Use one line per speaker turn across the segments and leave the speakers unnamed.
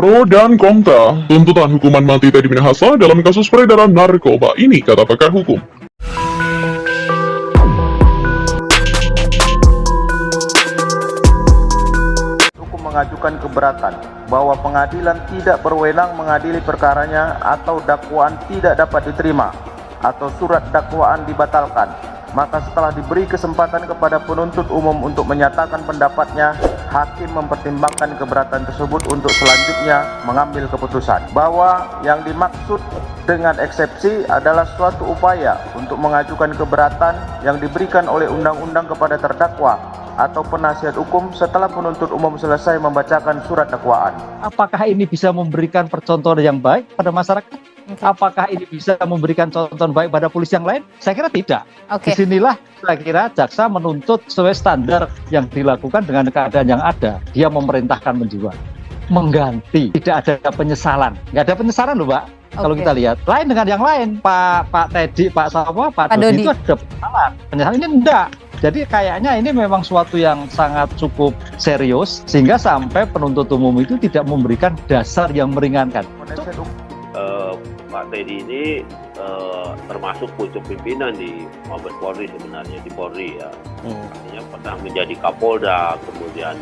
Pro dan kontra tuntutan hukuman mati Teddy Minahasa dalam kasus peredaran narkoba ini, kata pakar hukum.
Hukum mengajukan keberatan bahwa pengadilan tidak berwenang mengadili perkaranya atau dakwaan tidak dapat diterima atau surat dakwaan dibatalkan. Maka setelah diberi kesempatan kepada penuntut umum untuk menyatakan pendapatnya, hakim mempertimbangkan keberatan tersebut untuk selanjutnya mengambil keputusan. Bahwa yang dimaksud dengan eksepsi adalah suatu upaya untuk mengajukan keberatan yang diberikan oleh undang-undang kepada terdakwa atau penasihat hukum setelah penuntut umum selesai membacakan surat dakwaan.
Apakah ini bisa memberikan percontohan yang baik pada masyarakat? Apakah ini bisa memberikan contoh baik pada polisi yang lain? Saya kira tidak. Disinilah saya kira jaksa menuntut sesuai standar yang dilakukan dengan keadaan yang ada. Dia memerintahkan menjual, mengganti, tidak ada penyesalan. Nggak ada penyesalan loh, Mbak. Kalau kita lihat, lain dengan yang lain, Pak Teddy, Pak Dodi itu ada penyesalan. Penyesalan ini enggak. Jadi kayaknya ini memang suatu yang sangat cukup serius sehingga sampai penuntut umum itu tidak memberikan dasar yang meringankan.
Pak Teddy ini termasuk pucuk pimpinan di Mabes Polri sebenarnya, di Polri ya. Artinya pernah menjadi Kapolda, kemudian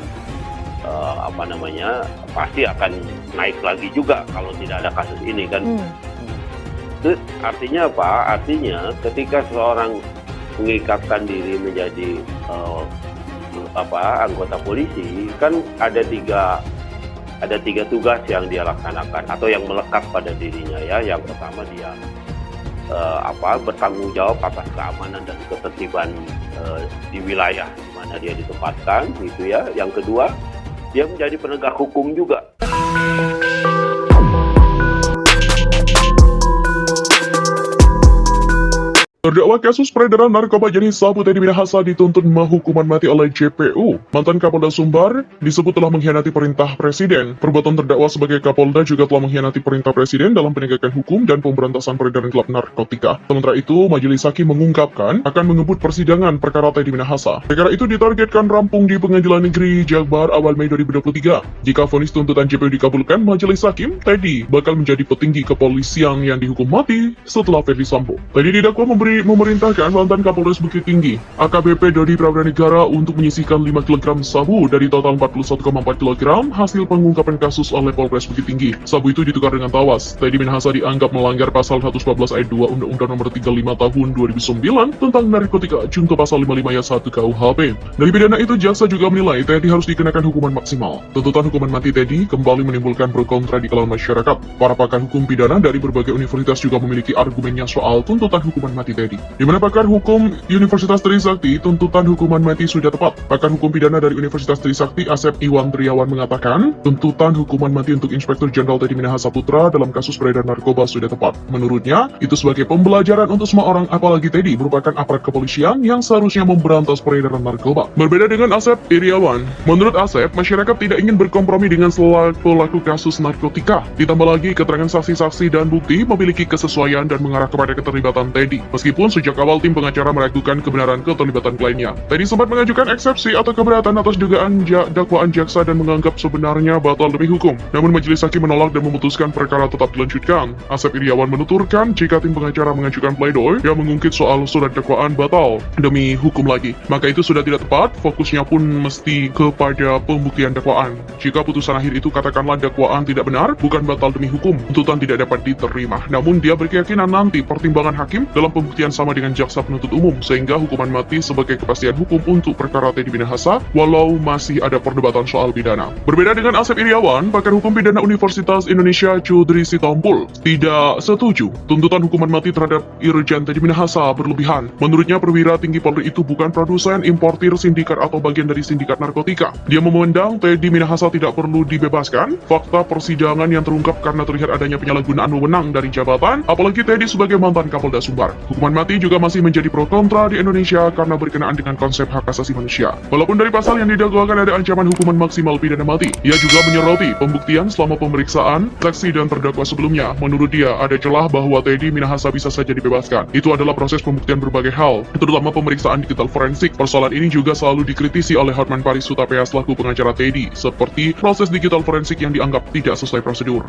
pasti akan naik lagi juga kalau tidak ada kasus ini kan. Itu artinya apa? Artinya ketika seorang mengikatkan diri menjadi anggota polisi, kan ada tiga tugas yang dia laksanakan atau yang melekat pada dirinya ya. Yang pertama dia bertanggung jawab atas keamanan dan ketertiban di wilayah di mana dia ditempatkan gitu ya. Yang kedua, dia menjadi penegak hukum juga.
Terdakwa kasus peredaran narkoba jenis sabu Teddy Minahasa dituntut hukuman mati oleh JPU. Mantan Kapolda Sumbar disebut telah mengkhianati perintah Presiden. Perbuatan terdakwa sebagai Kapolda juga telah mengkhianati perintah Presiden dalam penegakan hukum dan pemberantasan peredaran gelap narkotika. Sementara itu, Majelis Hakim mengungkapkan akan mengebut persidangan perkara Teddy Minahasa. Perkara itu ditargetkan rampung di Pengadilan Negeri Jakbar awal Mei 2023. Jika vonis tuntutan JPU dikabulkan, Majelis Hakim, Teddy bakal menjadi petinggi kepolisian yang dihukum mati setelah Ferdy Sambo. Teddy didakwa memerintahkan mantan Kapolres Bukit Tinggi AKBP Dodi Prabanegara untuk menyisihkan 5 kg sabu dari total 41,4 kg hasil pengungkapan kasus oleh Polres Bukit Tinggi. Sabu itu ditukar dengan tawas. Teddy Minahasa dianggap melanggar pasal 114 ayat 2 Undang-Undang Nomor 35 Tahun 2009 tentang narkotika junto pasal 55 ayat 1 KUHP. Dari pidana itu, jaksa juga menilai Teddy harus dikenakan hukuman maksimal. Tuntutan hukuman mati Teddy kembali menimbulkan pro kontra di kalangan masyarakat. Para pakar hukum pidana dari berbagai universitas juga memiliki argumennya soal tuntutan hukuman mati Teddy. Di mana pakar hukum Universitas Trisakti, tuntutan hukuman mati sudah tepat. Pakar hukum pidana dari Universitas Trisakti, Asep Iwan Triawan mengatakan, tuntutan hukuman mati untuk Inspektur Jenderal Teddy Minahasa Putra dalam kasus peredaran narkoba sudah tepat. Menurutnya, itu sebagai pembelajaran untuk semua orang, apalagi Teddy merupakan aparat kepolisian yang seharusnya memberantas peredaran narkoba. Berbeda dengan Asep Iriawan, menurut Asep, masyarakat tidak ingin berkompromi dengan pelaku kasus narkotika. Ditambah lagi, keterangan saksi-saksi dan bukti memiliki kesesuaian dan mengarah kepada keterlibatan Teddy. Meskipun sejak awal tim pengacara meragukan kebenaran keterlibatan kliennya. Teddy sempat mengajukan eksepsi atau keberatan atas dugaan dakwaan jaksa dan menganggap sebenarnya batal demi hukum. Namun majelis hakim menolak dan memutuskan perkara tetap dilanjutkan. Asep Iriawan menuturkan jika tim pengacara mengajukan pledoi yang mengungkit soal surat dakwaan batal demi hukum lagi, maka itu sudah tidak tepat, fokusnya pun mesti kepada pembuktian dakwaan. Jika putusan akhir itu katakanlah dakwaan tidak benar, bukan batal demi hukum, tuntutan tidak dapat diterima. Namun dia berkeyakinan nanti pertimbangan hakim dalam pembuktian sama dengan jaksa penuntut umum, sehingga hukuman mati sebagai kepastian hukum untuk perkara Teddy Minahasa, walau masih ada perdebatan soal pidana. Berbeda dengan Asep Iriawan, pakar hukum pidana Universitas Indonesia Chudri Sitompul tidak setuju tuntutan hukuman mati terhadap Irjen Teddy Minahasa berlebihan. Menurutnya, perwira tinggi Polri itu bukan produsen, importir, sindikat atau bagian dari sindikat narkotika. Dia memandang Teddy Minahasa tidak perlu dibebaskan. Fakta persidangan yang terungkap karena terlihat adanya penyalahgunaan wewenang dari jabatan, apalagi Teddy sebagai mantan Kapolda Sumbar. Hukuman Hukuman mati juga masih menjadi pro kontra di Indonesia karena berkenaan dengan konsep hak asasi manusia. Walaupun dari pasal yang didakwakan ada ancaman hukuman maksimal pidana mati, ia juga menyoroti pembuktian selama pemeriksaan saksi dan terdakwa sebelumnya. Menurut dia, ada celah bahwa Teddy Minahasa bisa saja dibebaskan. Itu adalah proses pembuktian berbagai hal, terutama pemeriksaan digital forensik. Persoalan ini juga selalu dikritisi oleh Hotman Paris Hutapea selaku pengacara Teddy, seperti proses digital forensik yang dianggap tidak sesuai prosedur.